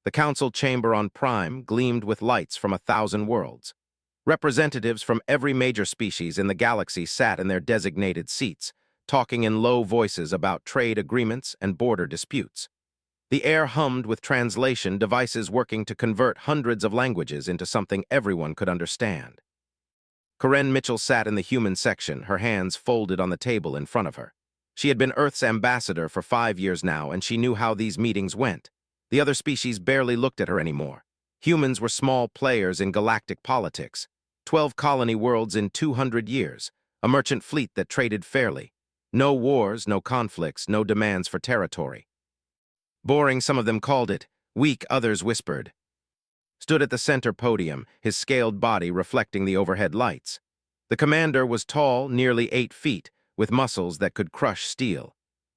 The council chamber on Prime gleamed with lights from 1,000 worlds. Representatives from every major species in the galaxy sat in their designated seats, talking in low voices about trade agreements and border disputes. The air hummed with translation devices working to convert hundreds of languages into something everyone could understand. Corinne Mitchell sat in the human section, her hands folded on the table in front of her. She had been Earth's ambassador for 5 years now, and she knew how these meetings went. The other species barely looked at her anymore. Humans were small players in galactic politics. 12 colony worlds in 200 years, a merchant fleet that traded fairly. No wars, no conflicts, no demands for territory. Boring, some of them called it. Weak, others whispered. Stood at the center podium, his scaled body reflecting the overhead lights. The commander was tall, nearly 8 feet, with muscles that could crush steel.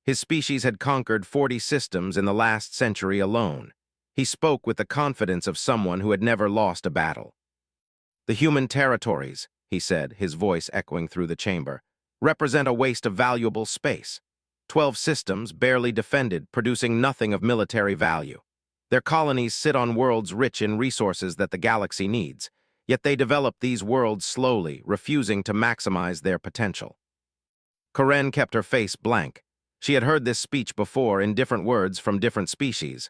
His species had conquered 40 systems in the last century alone. He spoke with the confidence of someone who had never lost a battle. The human territories, he said, his voice echoing through the chamber, represent a waste of valuable space. 12 systems, barely defended, producing nothing of military value. Their colonies sit on worlds rich in resources that the galaxy needs, yet they develop these worlds slowly, refusing to maximize their potential. Corinne kept her face blank. She had heard this speech before in different words from different species.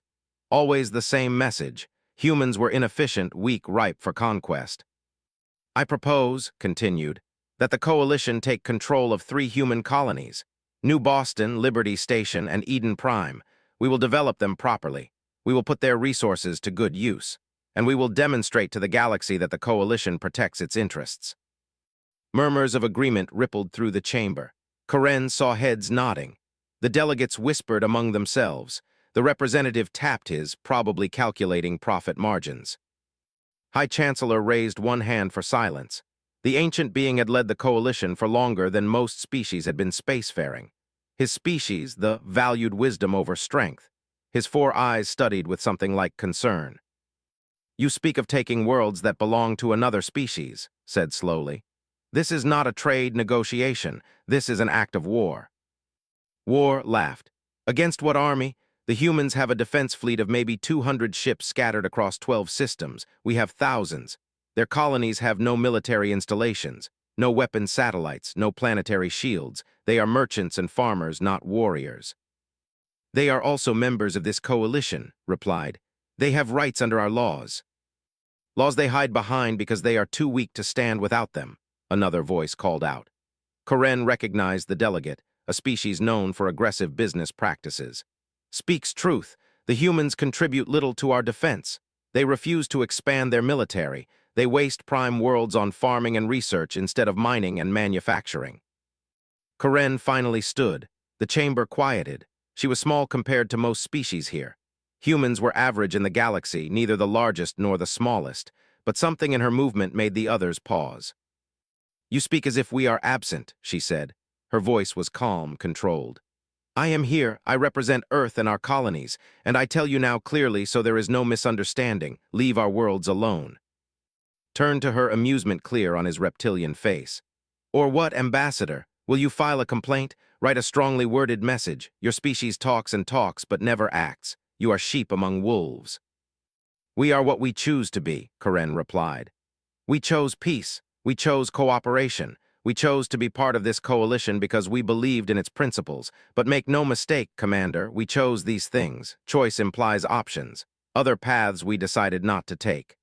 Always the same message. Humans were inefficient, weak, ripe for conquest. I propose, continued, that the Coalition take control of 3 human colonies, New Boston, Liberty Station, and Eden Prime. We will develop them properly. We will put their resources to good use. And we will demonstrate to the galaxy that the Coalition protects its interests. Murmurs of agreement rippled through the chamber. Corinne saw heads nodding. The delegates whispered among themselves. The representative tapped his, probably calculating profit margins. High Chancellor raised one hand for silence. The ancient being had led the Coalition for longer than most species had been spacefaring. His species, the valued wisdom over strength. His 4 eyes studied with something like concern. You speak of taking worlds that belong to another species, said slowly. This is not a trade negotiation. This is an act of war. War laughed. Against what army? The humans have a defense fleet of maybe 200 ships scattered across 12 systems. We have thousands. Their colonies have no military installations, no weapon satellites, no planetary shields. They are merchants and farmers, not warriors. They are also members of this coalition, replied. They have rights under our laws. Laws they hide behind because they are too weak to stand without them, another voice called out. Corinne recognized the delegate, a species known for aggressive business practices. Speaks truth. The humans contribute little to our defense. They refuse to expand their military. They waste prime worlds on farming and research instead of mining and manufacturing. Corinne finally stood. The chamber quieted. She was small compared to most species here. Humans were average in the galaxy, neither the largest nor the smallest, but something in her movement made the others pause. You speak as if we are absent, she said. Her voice was calm, controlled. I am here, I represent Earth and our colonies, and I tell you now clearly so there is no misunderstanding, leave our worlds alone. Turned to her, amusement clear on his reptilian face. Or what, Ambassador? Will you file a complaint? Write a strongly worded message. Your species talks and talks, but never acts. You are sheep among wolves. We are what we choose to be, Corinne replied. We chose peace. We chose cooperation. We chose to be part of this coalition because we believed in its principles. But make no mistake, Commander, we chose these things. Choice implies options. Other paths we decided not to take.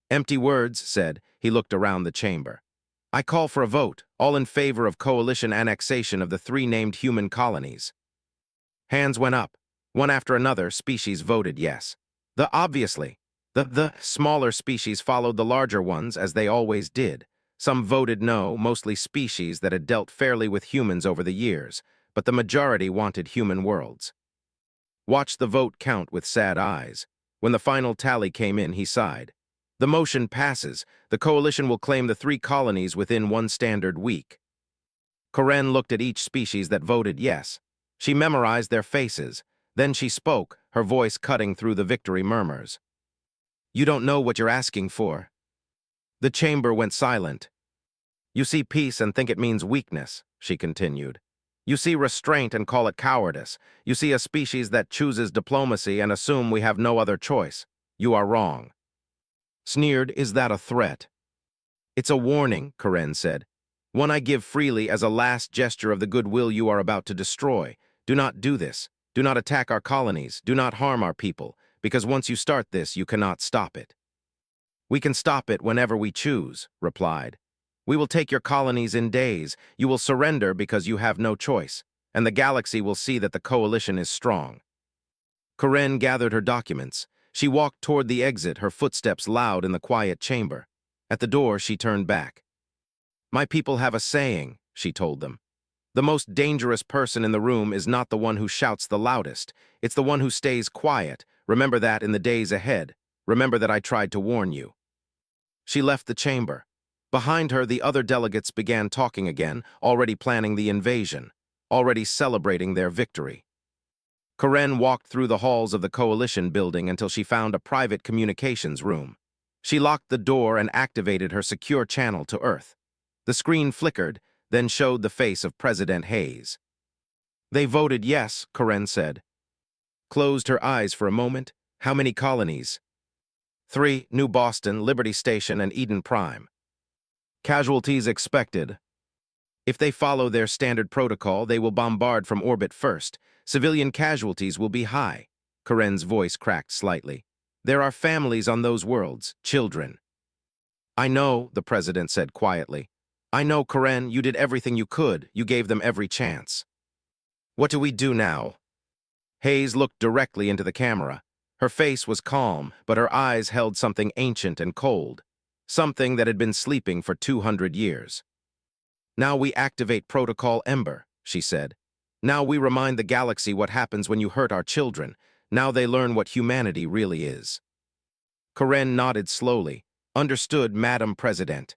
Empty words, said. He looked around the chamber. I call for a vote, all in favor of coalition annexation of the 3 named human colonies. Hands went up. One after another, species voted yes. Obviously. The smaller species followed the larger ones, as they always did. Some voted no, mostly species that had dealt fairly with humans over the years, but the majority wanted human worlds. Watched the vote count with sad eyes. When the final tally came in, he sighed. The motion passes. The coalition will claim the 3 colonies within 1 standard week. Corinne looked at each species that voted yes. She memorized their faces. Then she spoke, her voice cutting through the victory murmurs. You don't know what you're asking for. The chamber went silent. You see peace and think it means weakness, she continued. You see restraint and call it cowardice. You see a species that chooses diplomacy and assume we have no other choice. You are wrong. Sneered, is that a threat? It's a warning, Karen said. One I give freely as a last gesture of the goodwill you are about to destroy. Do not do this. Do not attack our colonies. Do not harm our people, because once you start this, you cannot stop it. We can stop it whenever we choose, replied. We will take your colonies in days. You will surrender because you have no choice, and the galaxy will see that the coalition is strong. Karen gathered her documents. She walked toward the exit, her footsteps loud in the quiet chamber. At the door, she turned back. My people have a saying, she told them. The most dangerous person in the room is not the one who shouts the loudest. It's the one who stays quiet. Remember that in the days ahead. Remember that I tried to warn you. She left the chamber. Behind her, the other delegates began talking again, already planning the invasion, already celebrating their victory. Karen walked through the halls of the coalition building until she found a private communications room. She locked the door and activated her secure channel to Earth. The screen flickered, then showed the face of President Hayes. They voted yes, Karen said. Closed her eyes for a moment. How many colonies? 3, New Boston, Liberty Station, and Eden Prime. Casualties expected. If they follow their standard protocol, they will bombard from orbit first. Civilian casualties will be high. Karen's voice cracked slightly. There are families on those worlds, children. I know, the president said quietly. I know, Karen, you did everything you could. You gave them every chance. What do we do now? Hayes looked directly into the camera. Her face was calm, but her eyes held something ancient and cold, something that had been sleeping for 200 years. Now we activate Protocol Ember, she said. Now we remind the galaxy what happens when you hurt our children. Now they learn what humanity really is. Karen nodded slowly. Understood, Madam President.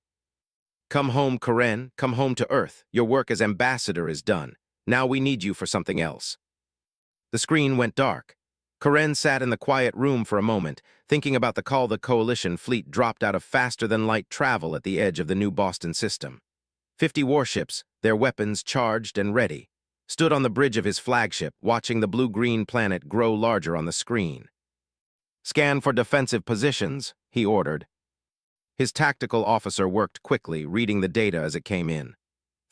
Come home, Karen. Come home to Earth. Your work as ambassador is done. Now we need you for something else. The screen went dark. Karen sat in the quiet room for a moment, thinking about the call the coalition fleet dropped out of faster-than-light travel at the edge of the New Boston system. 50 warships, their weapons charged and ready, stood on the bridge of his flagship, watching the blue-green planet grow larger on the screen. Scan for defensive positions, he ordered. His tactical officer worked quickly, reading the data as it came in.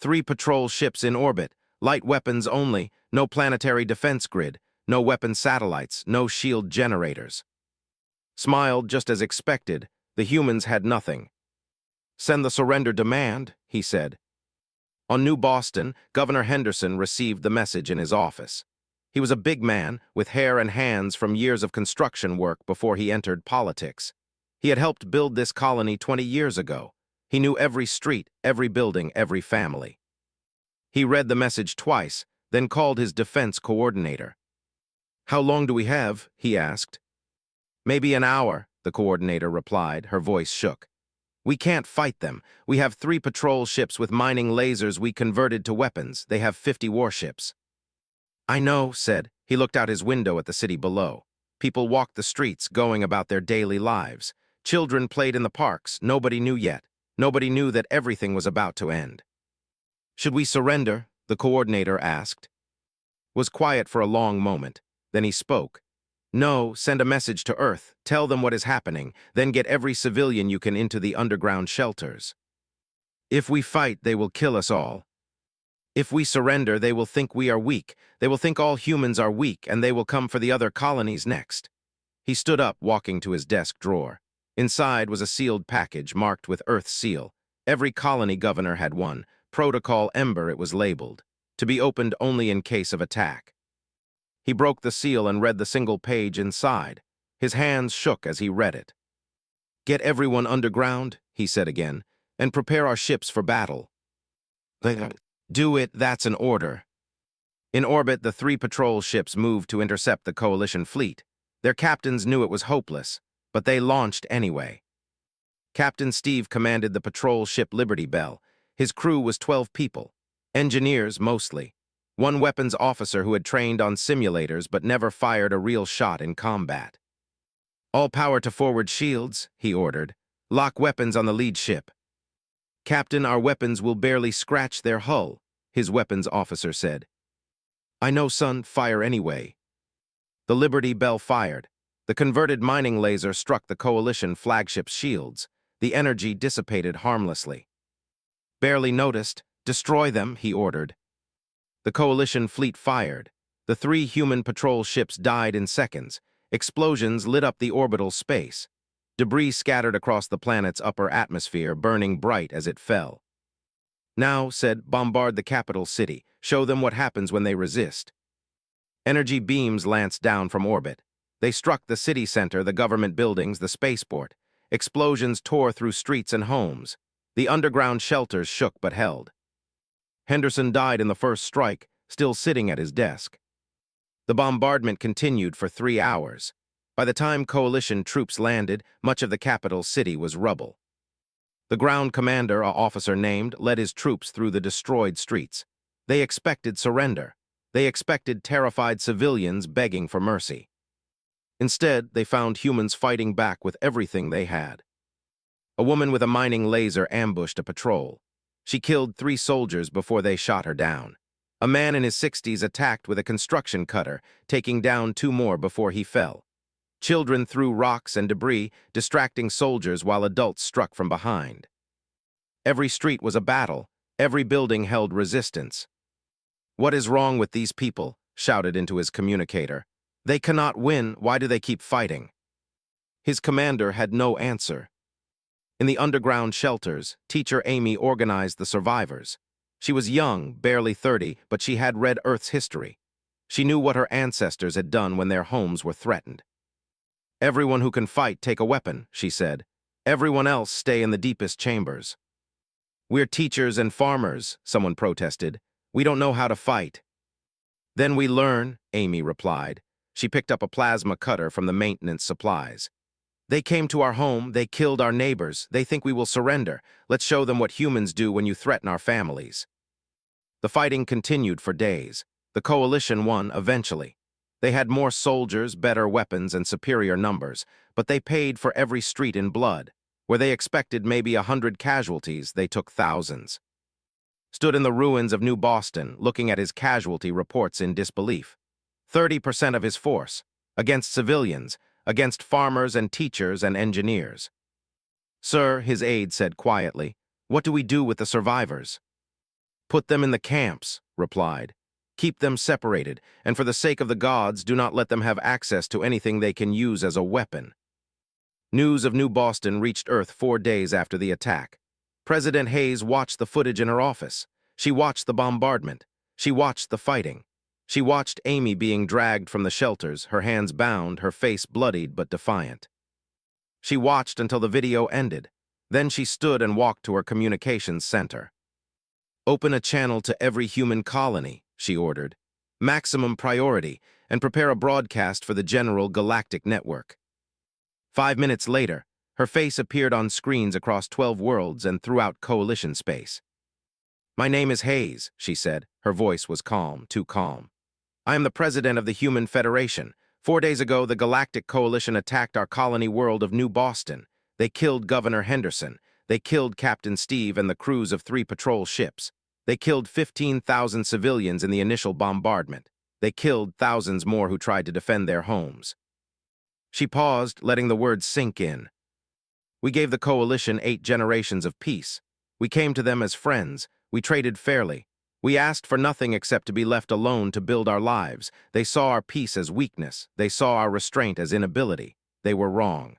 3 patrol ships in orbit, light weapons only, no planetary defense grid, no weapon satellites, no shield generators. Smiled just as expected, the humans had nothing. Send the surrender demand, he said. On New Boston, Governor Henderson received the message in his office. He was a big man, with hair and hands from years of construction work before he entered politics. He had helped build this colony 20 years ago. He knew every street, every building, every family. He read the message twice, then called his defense coordinator. How long do we have? He asked. Maybe an hour, the coordinator replied, her voice shook. We can't fight them. We have 3 patrol ships with mining lasers we converted to weapons. They have 50 warships. I know, said. He looked out his window at the city below. People walked the streets, going about their daily lives. Children played in the parks. Nobody knew yet. Nobody knew that everything was about to end. Should we surrender? The coordinator asked. Was quiet for a long moment. Then he spoke. No, send a message to Earth. Tell them what is happening. Then get every civilian you can into the underground shelters. If we fight, they will kill us all. If we surrender, they will think we are weak. They will think all humans are weak, and they will come for the other colonies next. He stood up, walking to his desk drawer. Inside was a sealed package marked with Earth's seal. Every colony governor had one. Protocol Ember, it was labeled. To be opened only in case of attack. He broke the seal and read the single page inside. His hands shook as he read it. Get everyone underground, he said again, and prepare our ships for battle. Do it, that's an order. In orbit, the 3 patrol ships moved to intercept the coalition fleet. Their captains knew it was hopeless, but they launched anyway. Captain Steve commanded the patrol ship Liberty Bell. His crew was 12 people, engineers mostly. 1 weapons officer who had trained on simulators but never fired a real shot in combat. All power to forward shields, he ordered. Lock weapons on the lead ship. Captain, our weapons will barely scratch their hull. his weapons officer said. I know, son, fire anyway. The Liberty Bell fired. The converted mining laser struck the Coalition flagship's shields. The energy dissipated harmlessly. Barely noticed. Destroy them, he ordered. The Coalition fleet fired. The 3 human patrol ships died in seconds. Explosions lit up the orbital space. Debris scattered across the planet's upper atmosphere, burning bright as it fell. Now, said, bombard the capital city. Show them what happens when they resist. Energy beams lanced down from orbit. They struck the city center, the government buildings, the spaceport. Explosions tore through streets and homes. The underground shelters shook but held. Henderson died in the first strike, still sitting at his desk. The bombardment continued for 3 hours. By the time Coalition troops landed, much of the capital city was rubble. The ground commander, an officer named, led his troops through the destroyed streets. They expected surrender. They expected terrified civilians begging for mercy. Instead, they found humans fighting back with everything they had. A woman with a mining laser ambushed a patrol. She killed 3 soldiers before they shot her down. A man in his 60s attacked with a construction cutter, taking down 2 more before he fell. Children threw rocks and debris, distracting soldiers while adults struck from behind. Every street was a battle. Every building held resistance. What is wrong with these people? Shouted into his communicator. They cannot win. Why do they keep fighting? His commander had no answer. In the underground shelters, teacher Amy organized the survivors. She was young, barely 30, but she had read Earth's history. She knew what her ancestors had done when their homes were threatened. Everyone who can fight, take a weapon, she said. Everyone else stay in the deepest chambers. We're teachers and farmers, someone protested. We don't know how to fight. Then we learn, Amy replied. She picked up a plasma cutter from the maintenance supplies. They came to our home, they killed our neighbors, they think we will surrender. Let's show them what humans do when you threaten our families. The fighting continued for days. The Coalition won eventually. They had more soldiers, better weapons, and superior numbers, but they paid for every street in blood. Where they expected maybe 100 casualties, they took thousands. Stood in the ruins of New Boston, looking at his casualty reports in disbelief. 30% of his force, against civilians, against farmers and teachers and engineers. Sir, his aide said quietly, what do we do with the survivors? Put them in the camps, replied. Keep them separated, and for the sake of the gods, do not let them have access to anything they can use as a weapon. News of New Boston reached Earth 4 days after the attack. President Hayes watched the footage in her office. She watched the bombardment. She watched the fighting. She watched Amy being dragged from the shelters, her hands bound, her face bloodied but defiant. She watched until the video ended. Then she stood and walked to her communications center. Open a channel to every human colony, she ordered. Maximum priority, and prepare a broadcast for the general galactic network. 5 minutes later, her face appeared on screens across 12 worlds and throughout Coalition space. My name is Hayes, she said. Her voice was calm, too calm. I am the president of the Human Federation. 4 days ago, the Galactic Coalition attacked our colony world of New Boston. They killed Governor Henderson. They killed Captain Steve and the crews of 3 patrol ships. They killed 15,000 civilians in the initial bombardment. They killed thousands more who tried to defend their homes. She paused, letting the words sink in. We gave the Coalition 8 generations of peace. We came to them as friends. We traded fairly. We asked for nothing except to be left alone to build our lives. They saw our peace as weakness. They saw our restraint as inability. They were wrong.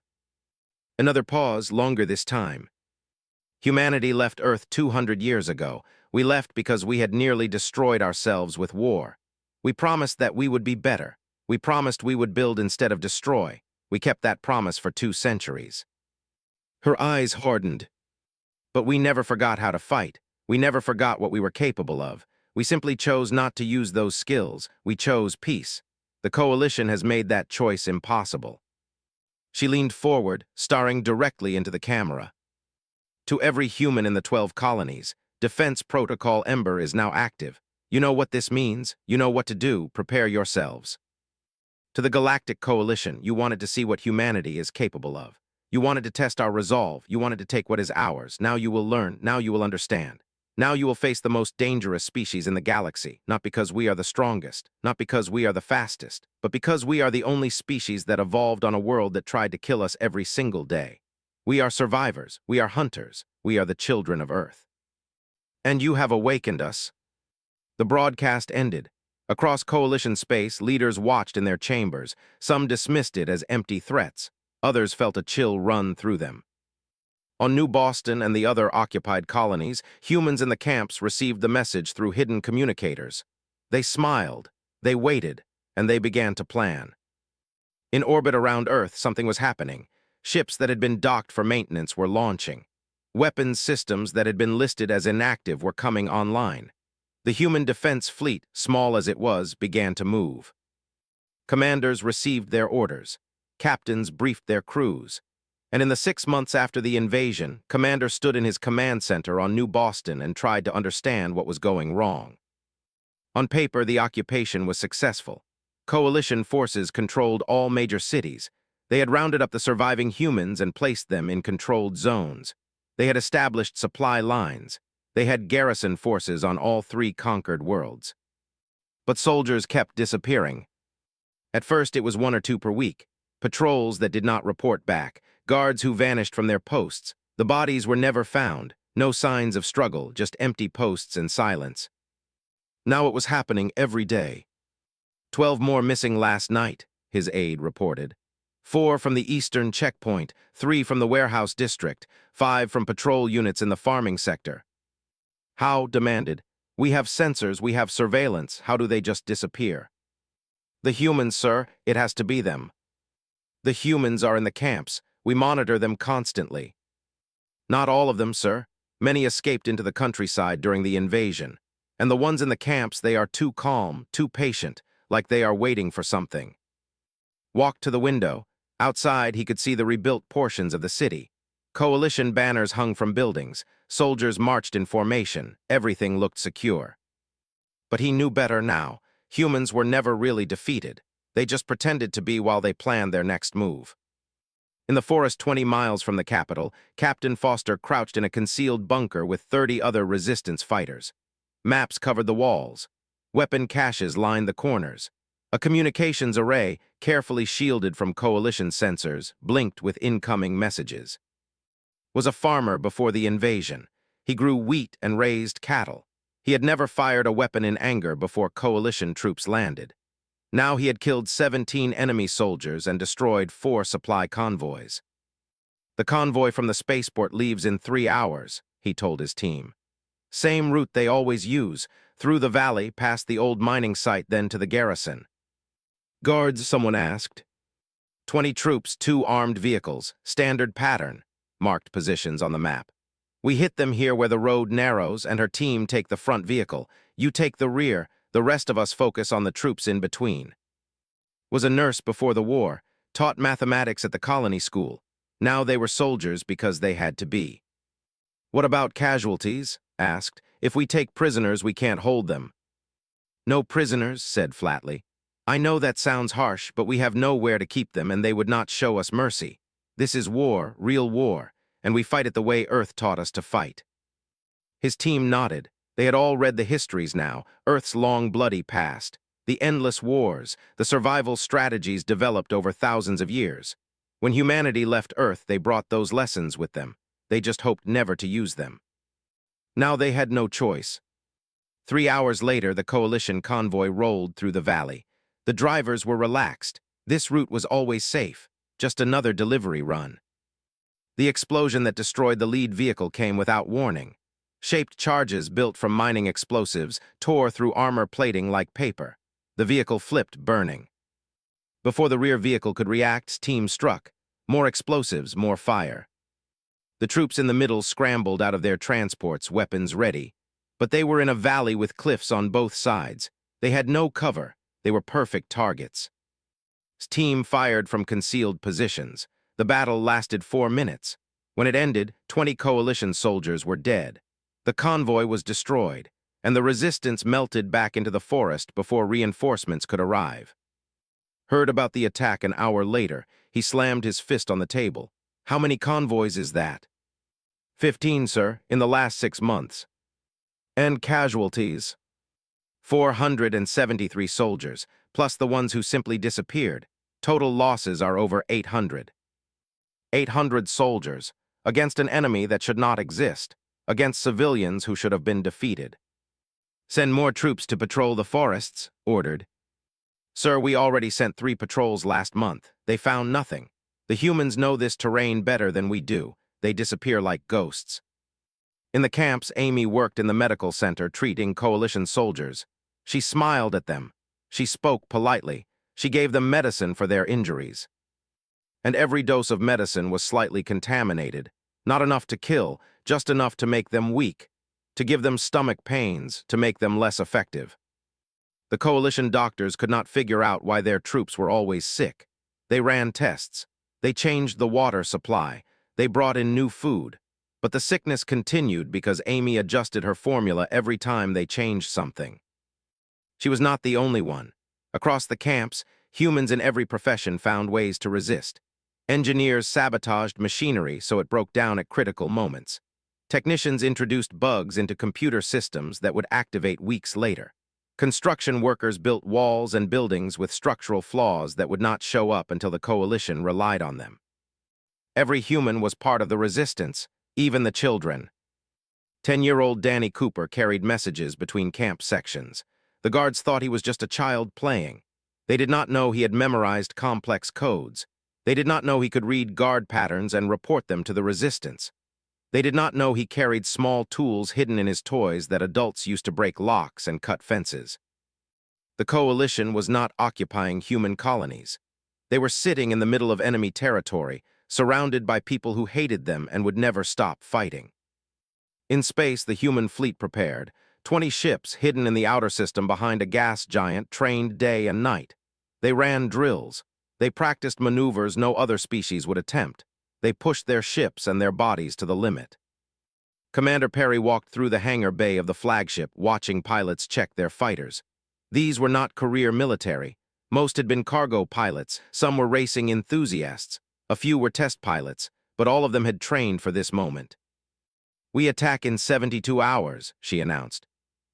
Another pause, longer this time. Humanity left Earth 200 years ago. We left because we had nearly destroyed ourselves with war. We promised that we would be better. We promised we would build instead of destroy. We kept that promise for 2 centuries. Her eyes hardened. But we never forgot how to fight. We never forgot what we were capable of. We simply chose not to use those skills. We chose peace. The Coalition has made that choice impossible. She leaned forward, staring directly into the camera. To every human in the 12 colonies, Defense Protocol Ember is now active. You know what this means. You know what to do. Prepare yourselves. To the Galactic Coalition, you wanted to see what humanity is capable of. You wanted to test our resolve. You wanted to take what is ours. Now you will learn. Now you will understand. Now you will face the most dangerous species in the galaxy, not because we are the strongest, not because we are the fastest, but because we are the only species that evolved on a world that tried to kill us every single day. We are survivors, we are hunters, we are the children of Earth. And you have awakened us. The broadcast ended. Across Coalition space, leaders watched in their chambers. Some dismissed it as empty threats. Others felt a chill run through them. On New Boston and the other occupied colonies, humans in the camps received the message through hidden communicators. They smiled, they waited, and they began to plan. In orbit around Earth, something was happening. Ships that had been docked for maintenance were launching. Weapons systems that had been listed as inactive were coming online. The human defense fleet, small as it was, began to move. Commanders received their orders. Captains briefed their crews. And in the 6 months after the invasion, Commander stood in his command center on New Boston and tried to understand what was going wrong. On paper, the occupation was successful. Coalition forces controlled all major cities. They had rounded up the surviving humans and placed them in controlled zones. They had established supply lines. They had garrison forces on all 3 conquered worlds. But soldiers kept disappearing. At first, it was 1 or 2 per week. Patrols that did not report back. Guards who vanished from their posts. The bodies were never found. No signs of struggle, just empty posts and silence. Now it was happening every day. 12 more missing last night, his aide reported. 4 from the eastern checkpoint, 3 from the warehouse district, 5 from patrol units in the farming sector. How demanded? We have sensors, we have surveillance. How do they just disappear? The humans, sir, it has to be them. The humans are in the camps. We monitor them constantly. Not all of them, sir. Many escaped into the countryside during the invasion. And the ones in the camps, they are too calm, too patient, like they are waiting for something. Walked to the window. Outside, he could see the rebuilt portions of the city. Coalition banners hung from buildings. Soldiers marched in formation. Everything looked secure. But he knew better now. Humans were never really defeated. They just pretended to be while they planned their next move. In the forest 20 miles from the capital, Captain Foster crouched in a concealed bunker with 30 other resistance fighters. Maps covered the walls. Weapon caches lined the corners. A communications array, carefully shielded from coalition sensors, blinked with incoming messages. Was a farmer before the invasion. He grew wheat and raised cattle. He had never fired a weapon in anger before coalition troops landed. Now he had killed 17 enemy soldiers and destroyed 4 supply convoys. The convoy from the spaceport leaves in 3 hours, he told his team. Same route they always use, through the valley, past the old mining site, then to the garrison. Guards, someone asked. 20 troops, 2 armed vehicles, standard pattern, marked positions on the map. We hit them here where the road narrows and her team take the front vehicle. You take the rear. The rest of us focus on the troops in between. Was a nurse before the war, taught mathematics at the colony school. Now they were soldiers because they had to be. What about casualties? Asked. If we take prisoners, we can't hold them. No prisoners, said flatly. I know that sounds harsh, but we have nowhere to keep them and they would not show us mercy. This is war, real war, and we fight it the way Earth taught us to fight. His team nodded. They had all read the histories now, Earth's long bloody past, the endless wars, the survival strategies developed over thousands of years. When humanity left Earth, they brought those lessons with them. They just hoped never to use them. Now they had no choice. 3 hours later, the coalition convoy rolled through the valley. The drivers were relaxed. This route was always safe, just another delivery run. The explosion that destroyed the lead vehicle came without warning. Shaped charges built from mining explosives tore through armor plating like paper. The vehicle flipped, burning. Before the rear vehicle could react, team struck. More explosives, more fire. The troops in the middle scrambled out of their transports, weapons ready. But they were in a valley with cliffs on both sides. They had no cover. They were perfect targets. Team fired from concealed positions. The battle lasted 4 minutes. When it ended, 20 coalition soldiers were dead. The convoy was destroyed, and the resistance melted back into the forest before reinforcements could arrive. Heard about the attack an hour later, he slammed his fist on the table. How many convoys is that? 15, sir, in the last 6 months. And casualties. 473 soldiers, plus the ones who simply disappeared. Total losses are over 800. 800 soldiers, against an enemy that should not exist, against civilians who should have been defeated. Send more troops to patrol the forests, ordered. Sir, we already sent 3 patrols last month. They found nothing. The humans know this terrain better than we do. They disappear like ghosts. In the camps, Amy worked in the medical center treating coalition soldiers. She smiled at them. She spoke politely. She gave them medicine for their injuries. And every dose of medicine was slightly contaminated. Not enough to kill, just enough to make them weak, to give them stomach pains, to make them less effective. The coalition doctors could not figure out why their troops were always sick. They ran tests. They changed the water supply. They brought in new food. But the sickness continued because Amy adjusted her formula every time they changed something. She was not the only one. Across the camps, humans in every profession found ways to resist. Engineers sabotaged machinery so it broke down at critical moments. Technicians introduced bugs into computer systems that would activate weeks later. Construction workers built walls and buildings with structural flaws that would not show up until the coalition relied on them. Every human was part of the resistance, even the children. 10-year-old Danny Cooper carried messages between camp sections. The guards thought he was just a child playing. They did not know he had memorized complex codes. They did not know he could read guard patterns and report them to the resistance. They did not know he carried small tools hidden in his toys that adults used to break locks and cut fences. The coalition was not occupying human colonies. They were sitting in the middle of enemy territory, surrounded by people who hated them and would never stop fighting. In space, the human fleet prepared. 20 ships hidden in the outer system behind a gas giant trained day and night. They ran drills. They practiced maneuvers no other species would attempt. They pushed their ships and their bodies to the limit. Commander Perry walked through the hangar bay of the flagship, watching pilots check their fighters. These were not career military. Most had been cargo pilots, some were racing enthusiasts, a few were test pilots, but all of them had trained for this moment. "We attack in 72 hours, she announced.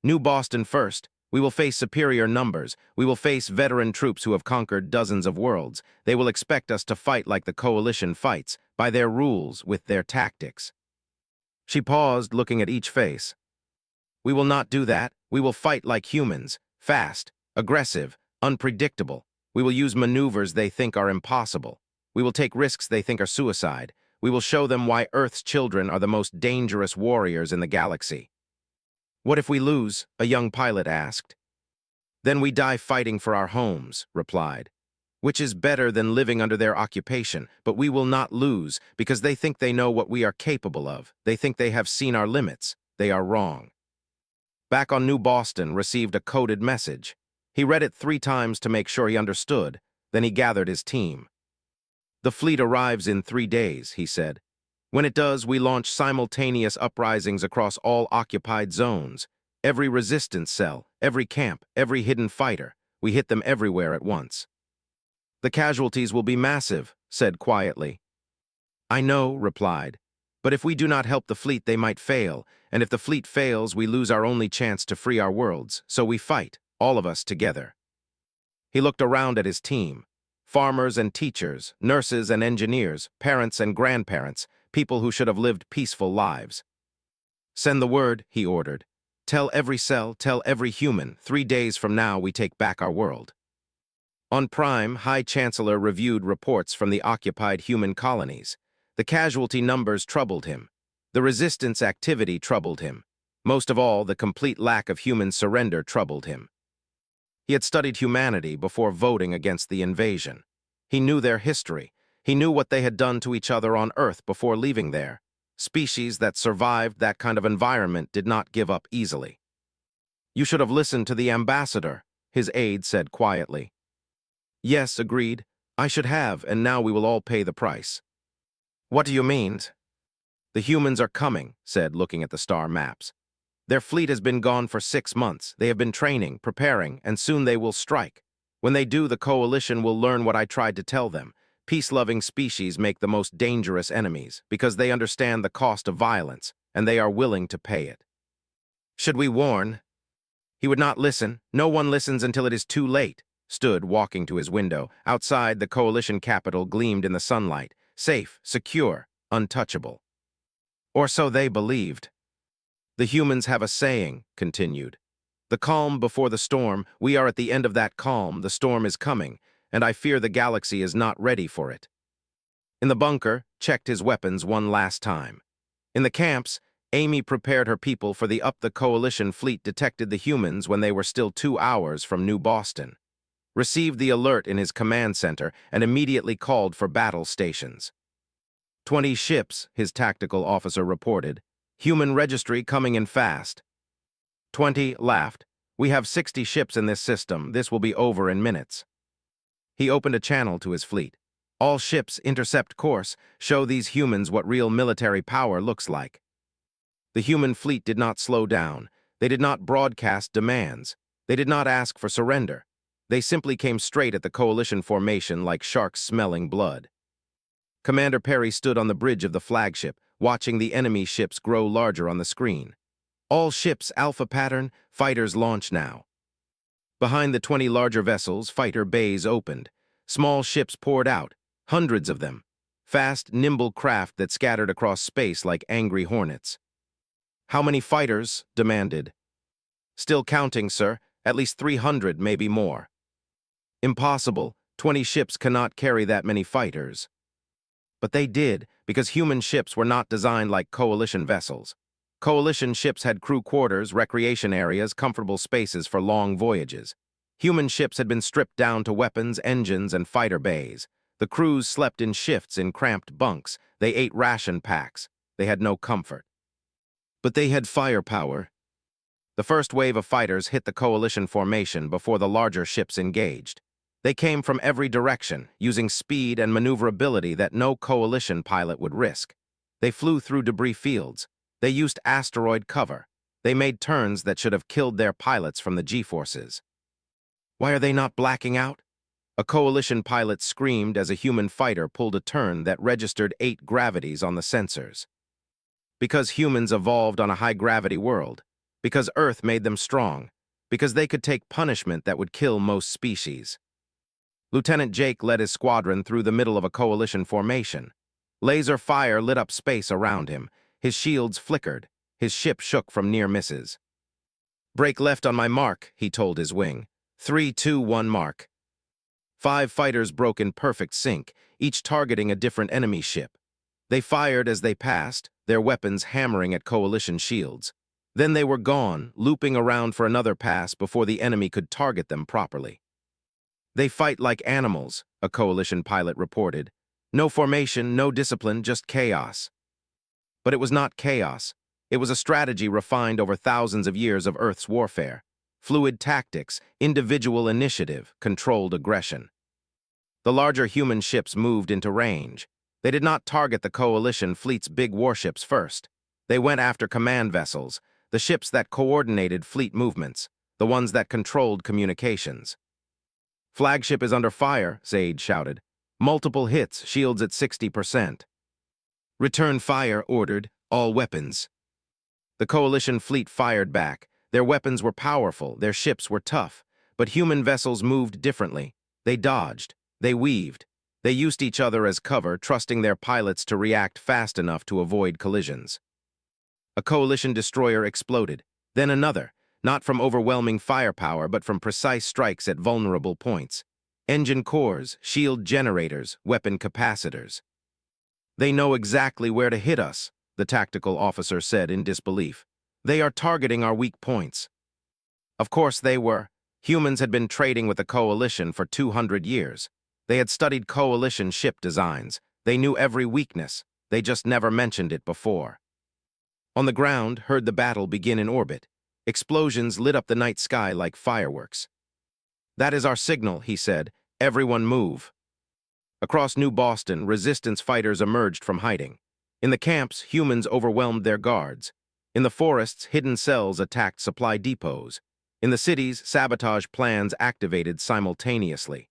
"New Boston first. We will face superior numbers. We will face veteran troops who have conquered dozens of worlds. They will expect us to fight like the coalition fights, by their rules, with their tactics." She paused, looking at each face. "We will not do that. We will fight like humans, fast, aggressive, unpredictable. We will use maneuvers they think are impossible. We will take risks they think are suicide. We will show them why Earth's children are the most dangerous warriors in the galaxy." "What if we lose?" a young pilot asked. "Then we die fighting for our homes," replied. "Which is better than living under their occupation, but we will not lose because they think they know what we are capable of. They think they have seen our limits. They are wrong." Back on New Boston received a coded message. He read it 3 times to make sure he understood. Then he gathered his team. "The fleet arrives in 3 days," he said. "When it does, we launch simultaneous uprisings across all occupied zones. Every resistance cell, every camp, every hidden fighter. We hit them everywhere at once." "The casualties will be massive," said quietly. "I know," replied. "But if we do not help the fleet, they might fail. And if the fleet fails, we lose our only chance to free our worlds. So we fight, all of us together." He looked around at his team. Farmers and teachers, nurses and engineers, parents and grandparents, people who should have lived peaceful lives. "Send the word," he ordered. "Tell every cell, tell every human, 3 days from now we take back our world." On Prime, High Chancellor reviewed reports from the occupied human colonies. The casualty numbers troubled him. The resistance activity troubled him. Most of all, the complete lack of human surrender troubled him. He had studied humanity before voting against the invasion. He knew their history. He knew what they had done to each other on Earth before leaving there. Species that survived that kind of environment did not give up easily. "You should have listened to the ambassador," his aide said quietly. "Yes," agreed. "I should have, and now we will all pay the price." "What do you mean?" "The humans are coming," said, looking at the star maps. "Their fleet has been gone for 6 months. They have been training, preparing, and soon they will strike. When they do, the coalition will learn what I tried to tell them. Peace-loving species make the most dangerous enemies because they understand the cost of violence, and they are willing to pay it." Should we warn? He would not listen. No one listens until it is too late. Stood, walking to his window. Outside, the coalition capital gleamed in the sunlight. Safe, secure, untouchable. Or so they believed. The humans have a saying, continued. The calm before the storm, we are at the end of that calm, the storm is coming, and I fear the galaxy is not ready for it. In the bunker, checked his weapons one last time. In the camps, Amy prepared her people for the coalition fleet detected the humans when they were still 2 hours from New Boston. Received the alert in his command center and immediately called for battle stations. 20 ships, his tactical officer reported. Human registry coming in fast. 20 laughed. We have 60 ships in this system. This will be over in minutes. He opened a channel to his fleet. All ships intercept course, show these humans what real military power looks like. The human fleet did not slow down. They did not broadcast demands. They did not ask for surrender. They simply came straight at the coalition formation like sharks smelling blood. Commander Perry stood on the bridge of the flagship, watching the enemy ships grow larger on the screen. All ships Alpha pattern, fighters launch now. Behind the 20 larger vessels, fighter bays opened. Small ships poured out, hundreds of them. Fast, nimble craft that scattered across space like angry hornets. How many fighters? Demanded. Still counting, sir. At least 300, maybe more. Impossible. 20 ships cannot carry that many fighters. But they did, because human ships were not designed like coalition vessels. Coalition ships had crew quarters, recreation areas, comfortable spaces for long voyages. Human ships had been stripped down to weapons, engines, and fighter bays. The crews slept in shifts in cramped bunks. They ate ration packs. They had no comfort. But they had firepower. The first wave of fighters hit the coalition formation before the larger ships engaged. They came from every direction, using speed and maneuverability that no coalition pilot would risk. They flew through debris fields. They used asteroid cover. They made turns that should have killed their pilots from the G-forces. Why are they not blacking out? A coalition pilot screamed as a human fighter pulled a turn that registered 8 gravities on the sensors. Because humans evolved on a high-gravity world. Because Earth made them strong. Because they could take punishment that would kill most species. Lieutenant Jake led his squadron through the middle of a coalition formation. Laser fire lit up space around him. His shields flickered. His ship shook from near misses. Break left on my mark, he told his wing. 3, 2, 1 mark. 5 fighters broke in perfect sync, each targeting a different enemy ship. They fired as they passed, their weapons hammering at coalition shields. Then they were gone, looping around for another pass before the enemy could target them properly. They fight like animals, a coalition pilot reported. No formation, no discipline, just chaos. But it was not chaos. It was a strategy refined over thousands of years of Earth's warfare. Fluid tactics, individual initiative, controlled aggression. The larger human ships moved into range. They did not target the coalition fleet's big warships first. They went after command vessels, the ships that coordinated fleet movements, the ones that controlled communications. Flagship is under fire, Zaid shouted. Multiple hits, shields at 60%. Return fire, ordered, all weapons. The coalition fleet fired back. Their weapons were powerful, their ships were tough, but human vessels moved differently. They dodged, they weaved. They used each other as cover, trusting their pilots to react fast enough to avoid collisions. A coalition destroyer exploded, then another, not from overwhelming firepower but from precise strikes at vulnerable points. Engine cores, shield generators, weapon capacitors. They know exactly where to hit us, the tactical officer said in disbelief. They are targeting our weak points. Of course they were. Humans had been trading with the coalition for 200 years. They had studied coalition ship designs. They knew every weakness. They just never mentioned it before. On the ground, heard the battle begin in orbit. Explosions lit up the night sky like fireworks. That is our signal, he said. Everyone move. Across New Boston, resistance fighters emerged from hiding. In the camps, humans overwhelmed their guards. In the forests, hidden cells attacked supply depots. In the cities, sabotage plans activated simultaneously.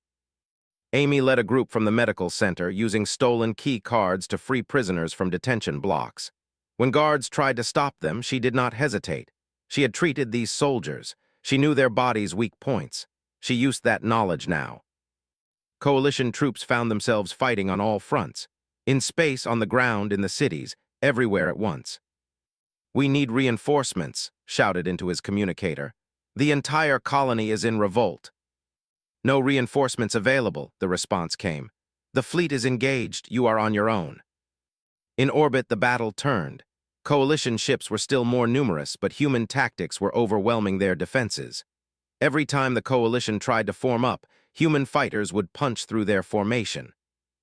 Amy led a group from the medical center using stolen key cards to free prisoners from detention blocks. When guards tried to stop them, she did not hesitate. She had treated these soldiers. She knew their bodies' weak points. She used that knowledge now. Coalition troops found themselves fighting on all fronts. In space, on the ground, in the cities, everywhere at once. "We need reinforcements," shouted into his communicator. "The entire colony is in revolt." "No reinforcements available," the response came. "The fleet is engaged. You are on your own." In orbit, the battle turned. Coalition ships were still more numerous, but human tactics were overwhelming their defenses. Every time the Coalition tried to form up, human fighters would punch through their formation.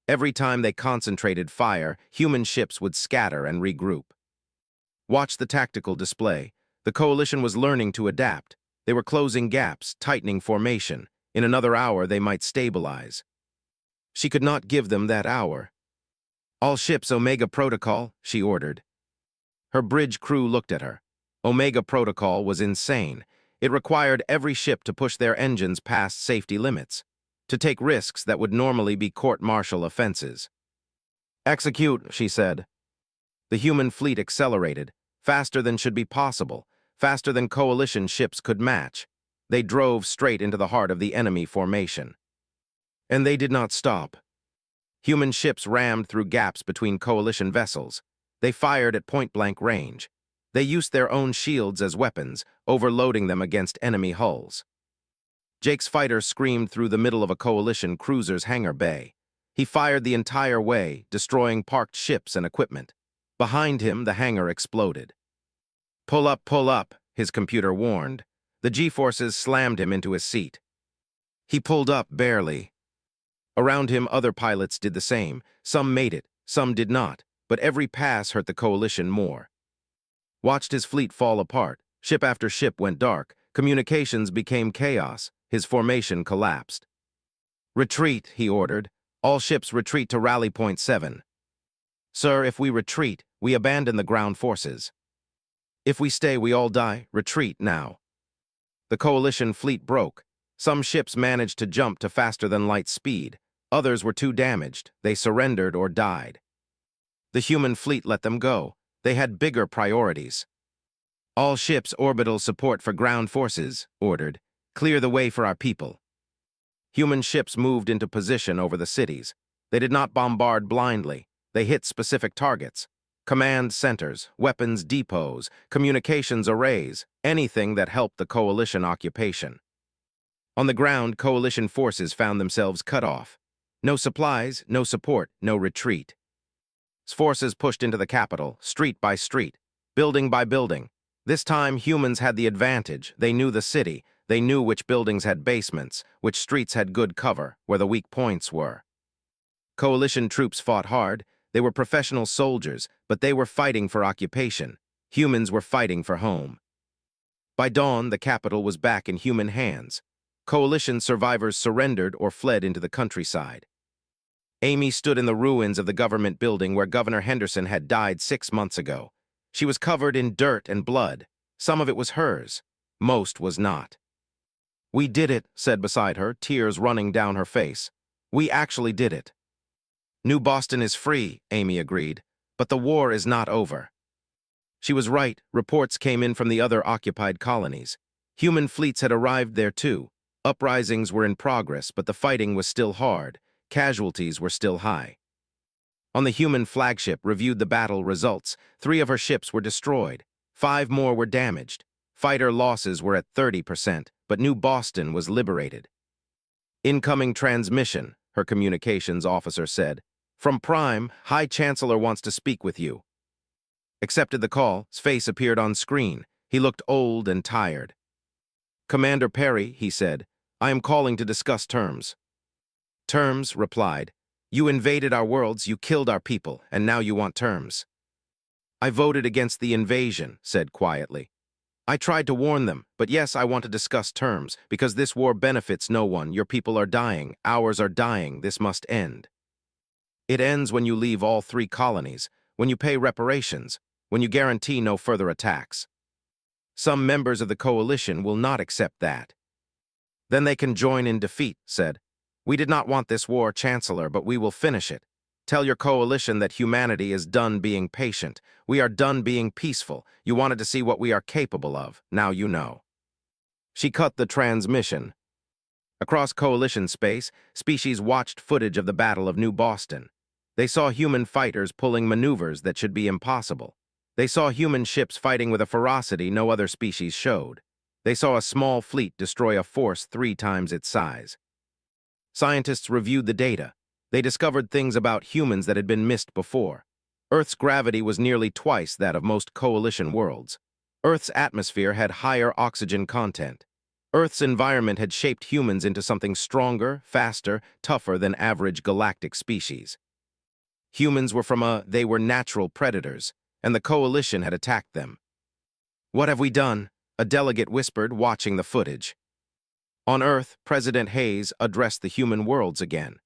Every time they concentrated fire, human ships would scatter and regroup. Watch the tactical display. The Coalition was learning to adapt. They were closing gaps, tightening formation. In another hour, they might stabilize. She could not give them that hour. "All ships Omega Protocol," she ordered. Her bridge crew looked at her. Omega Protocol was insane. It required every ship to push their engines past safety limits, to take risks that would normally be court-martial offenses. "Execute," she said. The human fleet accelerated, faster than should be possible, faster than Coalition ships could match. They drove straight into the heart of the enemy formation. And they did not stop. Human ships rammed through gaps between Coalition vessels. They fired at point-blank range. They used their own shields as weapons, overloading them against enemy hulls. Jake's fighter screamed through the middle of a Coalition cruiser's hangar bay. He fired the entire way, destroying parked ships and equipment. Behind him, the hangar exploded. Pull up," his computer warned. The G-forces slammed him into his seat. He pulled up barely. Around him, other pilots did the same. Some made it, some did not, but every pass hurt the Coalition more. Watched his fleet fall apart. Ship after ship went dark. Communications became chaos. His formation collapsed. "Retreat," he ordered. "All ships retreat to Rally Point 7. Sir, if we retreat, we abandon the ground forces. If we stay, we all die. Retreat now." The Coalition fleet broke. Some ships managed to jump to faster-than-light speed. Others were too damaged. They surrendered or died. The human fleet let them go. They had bigger priorities. "All ships orbital support for ground forces," ordered. "Clear the way for our people." Human ships moved into position over the cities. They did not bombard blindly. They hit specific targets. Command centers, weapons depots, communications arrays, anything that helped the Coalition occupation. On the ground, Coalition forces found themselves cut off. No supplies, no support, no retreat. Forces pushed into the capital, street by street, building by building. This time, humans had the advantage. They knew the city. They knew which buildings had basements, which streets had good cover, where the weak points were. Coalition troops fought hard. They were professional soldiers, but they were fighting for occupation. Humans were fighting for home. By dawn, the capital was back in human hands. Coalition survivors surrendered or fled into the countryside. Amy stood in the ruins of the government building where Governor Henderson had died 6 months ago. She was covered in dirt and blood. Some of it was hers. Most was not. "We did it," said beside her, tears running down her face. "We actually did it." "New Boston is free," Amy agreed, "but the war is not over." She was right. Reports came in from the other occupied colonies. Human fleets had arrived there too. Uprisings were in progress, but the fighting was still hard. Casualties were still high. On the human flagship reviewed the battle results. 3 of her ships were destroyed. 5 more were damaged. Fighter losses were at 30%, but New Boston was liberated. "Incoming transmission," her communications officer said. "From Prime, High Chancellor wants to speak with you." Accepted the call. His face appeared on screen. He looked old and tired. "Commander Perry," he said, "I am calling to discuss terms." "Terms," replied. "You invaded our worlds, you killed our people, and now you want terms." "I voted against the invasion," said quietly. "I tried to warn them, but yes, I want to discuss terms, because this war benefits no one. Your people are dying, ours are dying, this must end. It ends when you leave all 3 colonies, when you pay reparations, when you guarantee no further attacks. Some members of the Coalition will not accept that." "Then they can join in defeat," said. "We did not want this war, Chancellor, but we will finish it." Tell your coalition that humanity is done being patient. We are done being peaceful. You wanted to see what we are capable of. Now you know." She cut the transmission. Across coalition space, species watched footage of the Battle of New Boston. They saw human fighters pulling maneuvers that should be impossible. They saw human ships fighting with a ferocity no other species showed. They saw a small fleet destroy a force 3 times its size. Scientists reviewed the data. They discovered things about humans that had been missed before. Earth's gravity was nearly twice that of most coalition worlds. Earth's atmosphere had higher oxygen content. Earth's environment had shaped humans into something stronger, faster, tougher than average galactic species. Humans they were natural predators, and the coalition had attacked them. "What have we done?" a delegate whispered, watching the footage. On Earth, President Hayes addressed the human worlds again.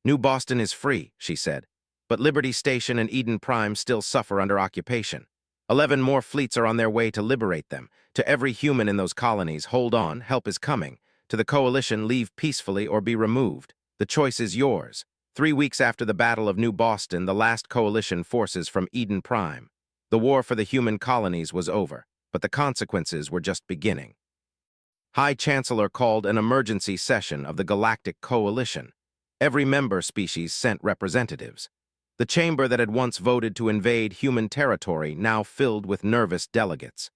"New Boston is free," she said, "but Liberty Station and Eden Prime still suffer under occupation. 11 more fleets are on their way to liberate them. To every human in those colonies, hold on, help is coming. To the coalition, leave peacefully or be removed. The choice is yours." 3 weeks after the Battle of New Boston, the last coalition forces from Eden Prime. The war for the human colonies was over, but the consequences were just beginning. High Chancellor called an emergency session of the Galactic Coalition. Every member species sent representatives. The chamber that had once voted to invade human territory now filled with nervous delegates.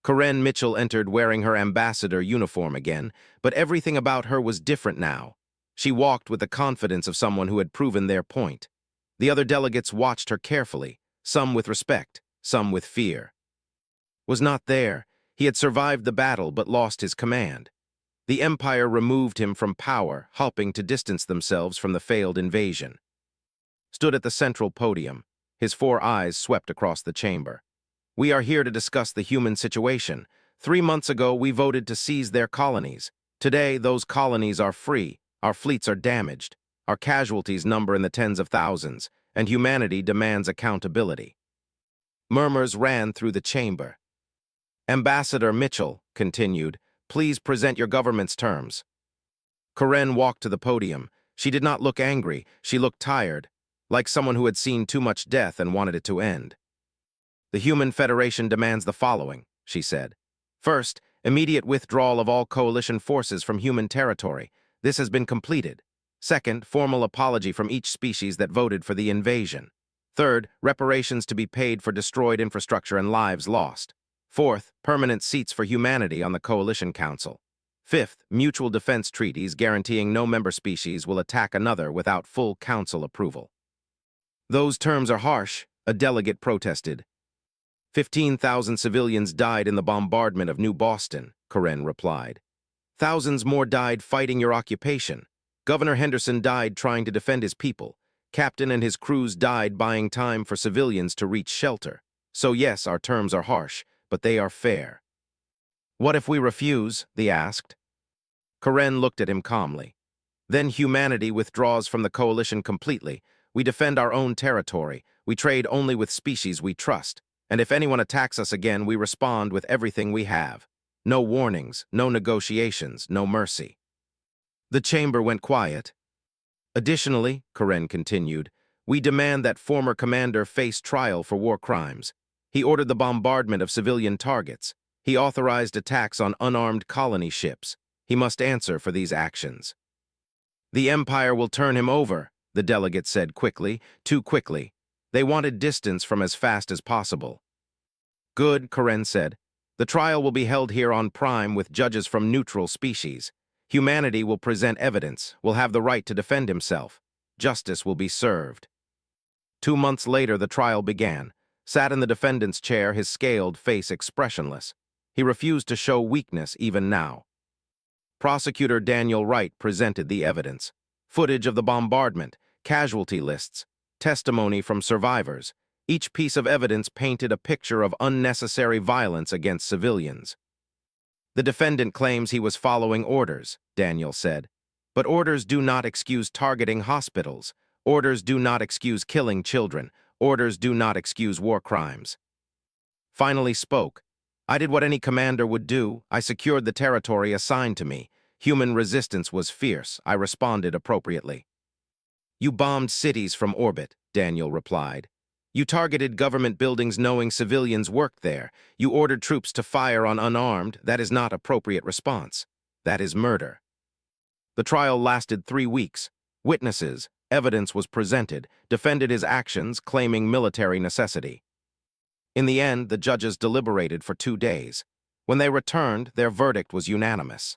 Corinne Mitchell entered wearing her ambassador uniform again, but everything about her was different now. She walked with the confidence of someone who had proven their point. The other delegates watched her carefully, some with respect, some with fear. Was not there. He had survived the battle but lost his command. The Empire removed him from power, helping to distance themselves from the failed invasion. Stood at the central podium. His 4 eyes swept across the chamber. "We are here to discuss the human situation. 3 months ago, we voted to seize their colonies. Today, those colonies are free. Our fleets are damaged. Our casualties number in the tens of thousands, and humanity demands accountability." Murmurs ran through the chamber. "Ambassador Mitchell," continued, "please present your government's terms." Corinne walked to the podium. She did not look angry. She looked tired, like someone who had seen too much death and wanted it to end. "The Human Federation demands the following," she said. "First, immediate withdrawal of all coalition forces from human territory. This has been completed. Second, formal apology from each species that voted for the invasion. Third, reparations to be paid for destroyed infrastructure and lives lost. Fourth, permanent seats for humanity on the Coalition Council. Fifth, mutual defense treaties guaranteeing no member species will attack another without full council approval." "Those terms are harsh," a delegate protested. 15,000 civilians died in the bombardment of New Boston, Corinne replied. "Thousands more died fighting your occupation. Governor Henderson died trying to defend his people. Captain and his crews died buying time for civilians to reach shelter. So yes, our terms are harsh, but they are fair." "What if we refuse?" they asked. Corinne looked at him calmly. "Then humanity withdraws from the coalition completely. We defend our own territory. We trade only with species we trust. And if anyone attacks us again, we respond with everything we have. No warnings, no negotiations, no mercy." The chamber went quiet. "Additionally," Corinne continued, "we demand that former commander face trial for war crimes. He ordered the bombardment of civilian targets. He authorized attacks on unarmed colony ships. He must answer for these actions." "The Empire will turn him over," the delegate said quickly, too quickly. They wanted distance from as fast as possible. "Good," Corinne said. "The trial will be held here on Prime with judges from neutral species. Humanity will present evidence, will have the right to defend himself. Justice will be served." 2 months later, the trial began. Sat in the defendant's chair, his scaled face expressionless. He refused to show weakness even now. Prosecutor Daniel Wright presented the evidence. Footage of the bombardment, casualty lists, testimony from survivors. Each piece of evidence painted a picture of unnecessary violence against civilians. "The defendant claims he was following orders," Daniel said. "But orders do not excuse targeting hospitals. Orders do not excuse killing children. Orders do not excuse war crimes." Finally spoke. "I did what any commander would do. I secured the territory assigned to me. Human resistance was fierce. I responded appropriately." You bombed cities from orbit, Daniel replied. You targeted government buildings knowing civilians worked there. You ordered troops to fire on unarmed. That is not appropriate response. That is murder. The trial lasted 3 weeks. Witnesses, evidence was presented, defended his actions, claiming military necessity. In the end, the judges deliberated for 2 days. When they returned, their verdict was unanimous.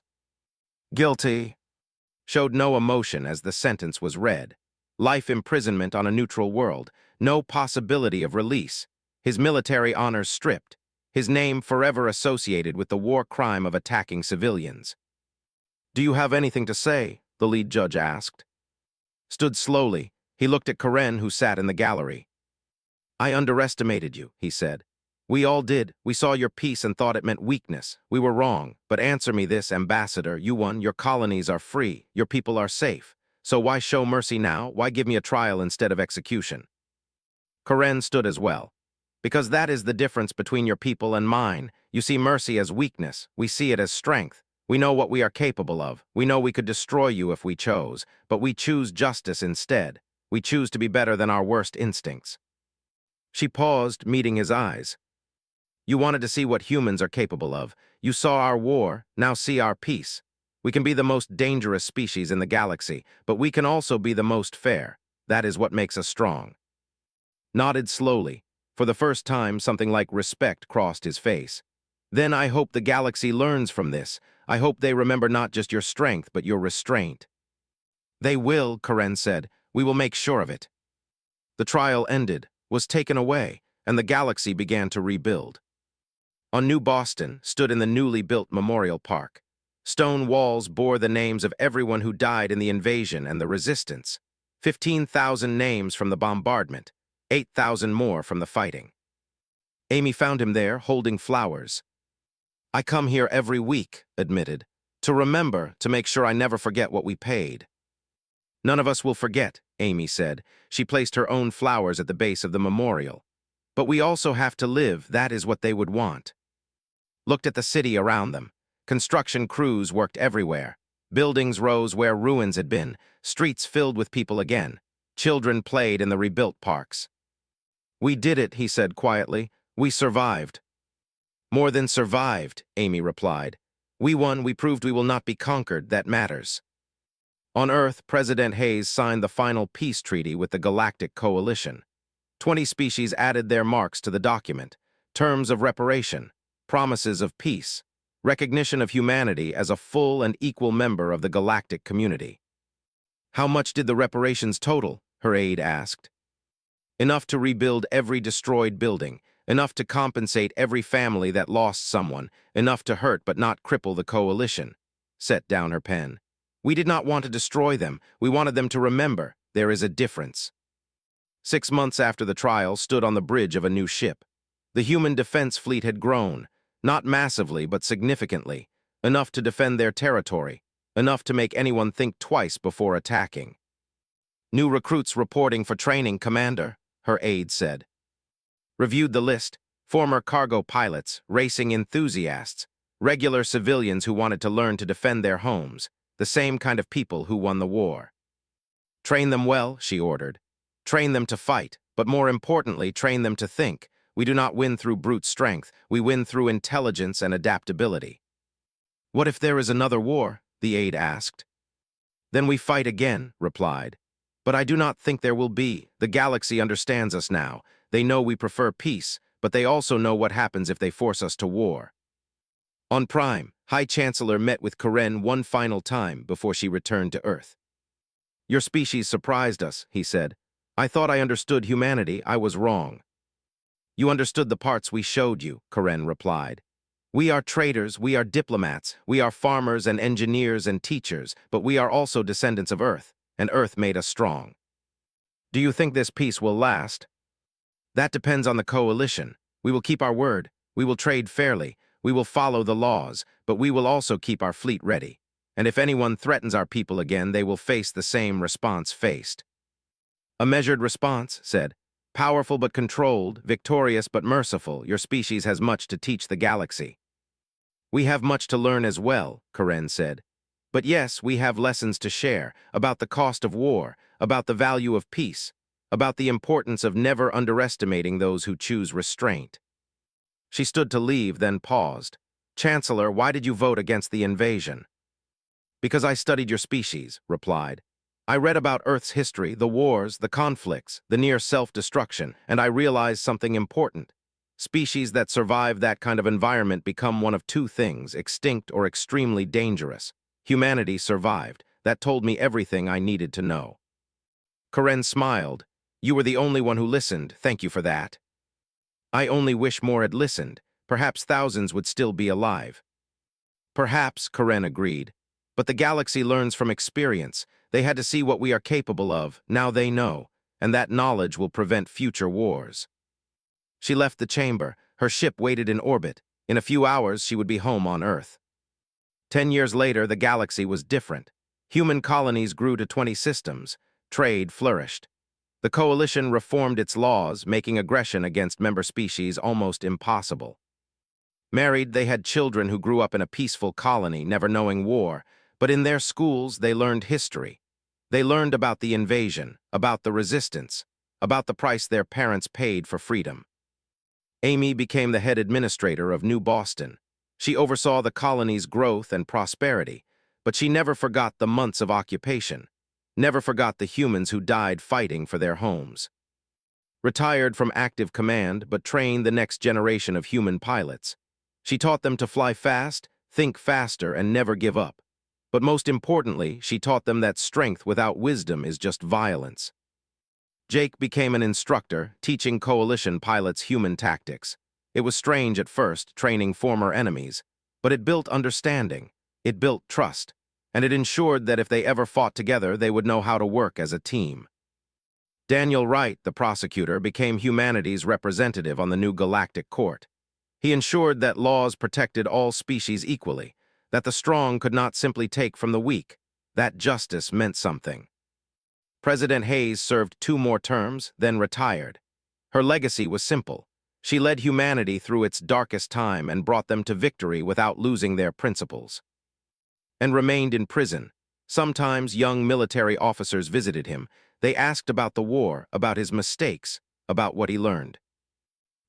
Guilty. Showed no emotion as the sentence was read. Life imprisonment on a neutral world, no possibility of release. His military honors stripped. His name forever associated with the war crime of attacking civilians. Do you have anything to say? The lead judge asked. Stood slowly. He looked at Karen, who sat in the gallery. I underestimated you, he said. We all did. We saw your piece and thought it meant weakness. We were wrong. But answer me this, Ambassador. You won. Your colonies are free. Your people are safe. So why show mercy now? Why give me a trial instead of execution? Karen stood as well. Because that is the difference between your people and mine. You see mercy as weakness. We see it as strength. We know what we are capable of. We know we could destroy you if we chose. But we choose justice instead. We choose to be better than our worst instincts. She paused, meeting his eyes. You wanted to see what humans are capable of. You saw our war, now see our peace. We can be the most dangerous species in the galaxy, but we can also be the most fair. That is what makes us strong. Nodded slowly. For the first time, something like respect crossed his face. Then I hope the galaxy learns from this. I hope they remember not just your strength, but your restraint. They will, Karen said. We will make sure of it. The trial ended, was taken away, and the galaxy began to rebuild. On New Boston stood in the newly built Memorial Park. Stone walls bore the names of everyone who died in the invasion and the resistance. 15,000 names from the bombardment, 8,000 more from the fighting. Amy found him there, holding flowers. I come here every week, admitted, to remember, to make sure I never forget what we paid. None of us will forget, Amy said. She placed her own flowers at the base of the memorial. But we also have to live. That is what they would want. Looked at the city around them. Construction crews worked everywhere. Buildings rose where ruins had been, streets filled with people again. Children played in the rebuilt parks. We did it, he said quietly. We survived. More than survived, Amy replied. We won, we proved we will not be conquered, that matters. On Earth, President Hayes signed the final peace treaty with the Galactic Coalition. 20 species added their marks to the document. Terms of reparation, promises of peace, recognition of humanity as a full and equal member of the galactic community. How much did the reparations total? Her aide asked. Enough to rebuild every destroyed building, enough to compensate every family that lost someone, enough to hurt but not cripple the coalition. Set down her pen. We did not want to destroy them. We wanted them to remember there is a difference. 6 months after the trial, stood on the bridge of a new ship. The human defense fleet had grown, not massively but significantly, enough to defend their territory, enough to make anyone think twice before attacking. New recruits reporting for training, Commander, her aide said. Reviewed the list, former cargo pilots, racing enthusiasts, regular civilians who wanted to learn to defend their homes, the same kind of people who won the war. Train them well, she ordered. Train them to fight, but more importantly, train them to think. We do not win through brute strength, we win through intelligence and adaptability. What if there is another war? The aide asked. Then we fight again, replied. But I do not think there will be. The galaxy understands us now. They know we prefer peace, but they also know what happens if they force us to war. On Prime, High Chancellor met with Karen one final time before she returned to Earth. Your species surprised us, he said. I thought I understood humanity. I was wrong. You understood the parts we showed you, Karen replied. We are traders, we are diplomats, we are farmers and engineers and teachers, but we are also descendants of Earth, and Earth made us strong. Do you think this peace will last? That depends on the coalition. We will keep our word. We will trade fairly. We will follow the laws, but we will also keep our fleet ready. And if anyone threatens our people again, they will face the same response faced. A measured response, said. Powerful but controlled, victorious but merciful, your species has much to teach the galaxy. We have much to learn as well, Karen said. But yes, we have lessons to share, about the cost of war, about the value of peace, about the importance of never underestimating those who choose restraint. She stood to leave, then paused. "Chancellor, why did you vote against the invasion?" "Because I studied your species," replied. "I read about Earth's history, the wars, the conflicts, the near self-destruction, and I realized something important. Species that survive that kind of environment become one of two things, extinct or extremely dangerous. Humanity survived. That told me everything I needed to know." Karen smiled. "You were the only one who listened. Thank you for that." "I only wish more had listened. Perhaps thousands would still be alive." "Perhaps," Karen agreed. "But the galaxy learns from experience. They had to see what we are capable of. Now they know, and that knowledge will prevent future wars." She left the chamber. Her ship waited in orbit. In a few hours, she would be home on Earth. 10 years later, the galaxy was different. Human colonies grew to 20 systems. Trade flourished. The coalition reformed its laws, making aggression against member species almost impossible. Married, they had children who grew up in a peaceful colony, never knowing war, but in their schools they learned history. They learned about the invasion, about the resistance, about the price their parents paid for freedom. Amy became the head administrator of New Boston. She oversaw the colony's growth and prosperity, but she never forgot the months of occupation, never forgot the humans who died fighting for their homes. Retired from active command, but trained the next generation of human pilots. She taught them to fly fast, think faster, and never give up. But most importantly, she taught them that strength without wisdom is just violence. Jake became an instructor, teaching coalition pilots human tactics. It was strange at first, training former enemies, but it built understanding, it built trust, and it ensured that if they ever fought together, they would know how to work as a team. Daniel Wright, the prosecutor, became humanity's representative on the new Galactic Court. He ensured that laws protected all species equally, that the strong could not simply take from the weak, that justice meant something. President Hayes served 2 more terms, then retired. Her legacy was simple. She led humanity through its darkest time and brought them to victory without losing their principles. And remained in prison. Sometimes young military officers visited him. They asked about the war, about his mistakes, about what he learned.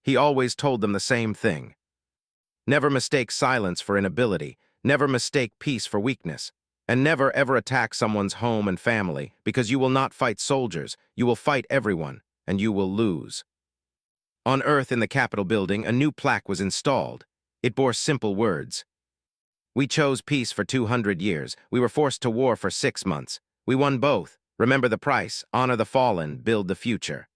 He always told them the same thing. Never mistake silence for inability, never mistake peace for weakness, and never ever attack someone's home and family, because you will not fight soldiers, you will fight everyone, and you will lose. On Earth, in the Capitol building, a new plaque was installed. It bore simple words. "We chose peace for 200 years. We were forced to war for 6 months. We won both. Remember the price, honor the fallen, build the future."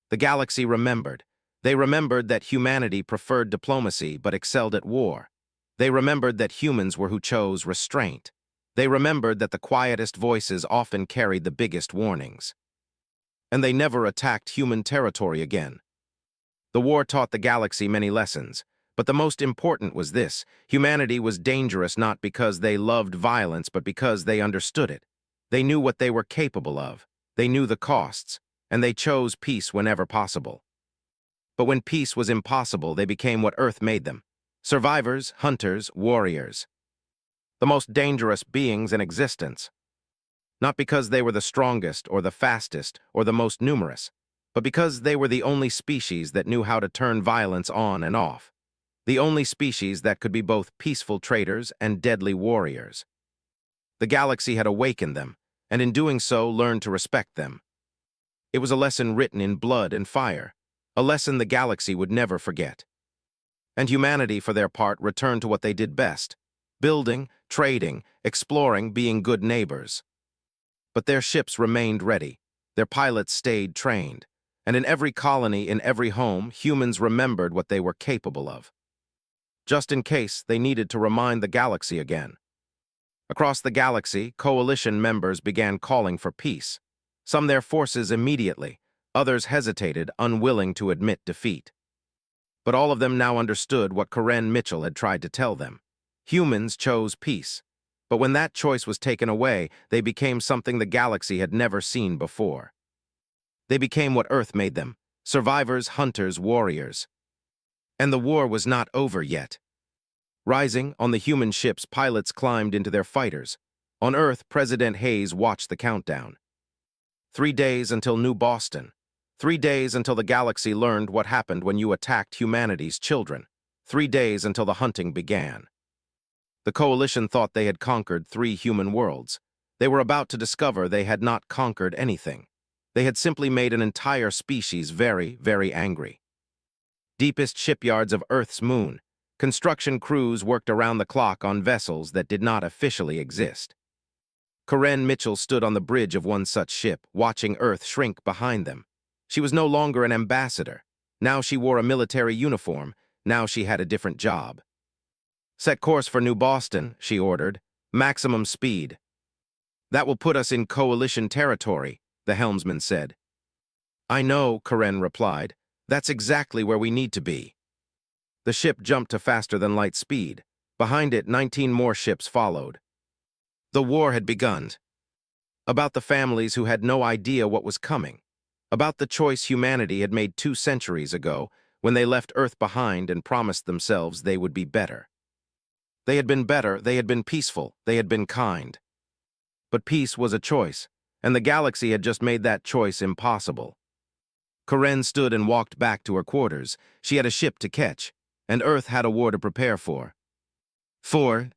The galaxy remembered. They remembered that humanity preferred diplomacy but excelled at war. They remembered that humans were who chose restraint. They remembered that the quietest voices often carried the biggest warnings. And they never attacked human territory again. The war taught the galaxy many lessons, but the most important was this: humanity was dangerous not because they loved violence, but because they understood it. They knew what they were capable of. They knew the costs, and they chose peace whenever possible. But when peace was impossible, they became what Earth made them: survivors, hunters, warriors. The most dangerous beings in existence. Not because they were the strongest or the fastest or the most numerous, but because they were the only species that knew how to turn violence on and off. The only species that could be both peaceful traders and deadly warriors. The galaxy had awakened them, and in doing so learned to respect them. It was a lesson written in blood and fire, a lesson the galaxy would never forget. And humanity, for their part, returned to what they did best: building, trading, exploring, being good neighbors. But their ships remained ready, their pilots stayed trained, and in every colony, in every home, humans remembered what they were capable of. Just in case, they needed to remind the galaxy again. Across the galaxy, coalition members began calling for peace. Some their forces immediately, others hesitated, unwilling to admit defeat. But all of them now understood what Karen Mitchell had tried to tell them. Humans chose peace. But when that choice was taken away, they became something the galaxy had never seen before. They became what Earth made them: survivors, hunters, warriors. And the war was not over yet. Rising, on the human ships, pilots climbed into their fighters. On Earth, President Hayes watched the countdown. 3 days until New Boston. 3 days until the galaxy learned what happened when you attacked humanity's children. 3 days until the hunting began. The Coalition thought they had conquered 3 human worlds. They were about to discover they had not conquered anything. They had simply made an entire species very, very angry. Deepest shipyards of Earth's moon, construction crews worked around the clock on vessels that did not officially exist. Karen Mitchell stood on the bridge of one such ship, watching Earth shrink behind them. She was no longer an ambassador. Now she wore a military uniform. Now she had a different job. "Set course for New Boston," she ordered. "Maximum speed." "That will put us in Coalition territory," the helmsman said. "I know," Karen replied. "That's exactly where we need to be." The ship jumped to faster-than-light speed. Behind it, 19 more ships followed. The war had begun. About the families who had no idea what was coming. About the choice humanity had made 2 centuries ago when they left Earth behind and promised themselves they would be better. They had been better, they had been peaceful, they had been kind. But peace was a choice, and the galaxy had just made that choice impossible. Karen stood and walked back to her quarters. She had a ship to catch, and Earth had a war to prepare for. 4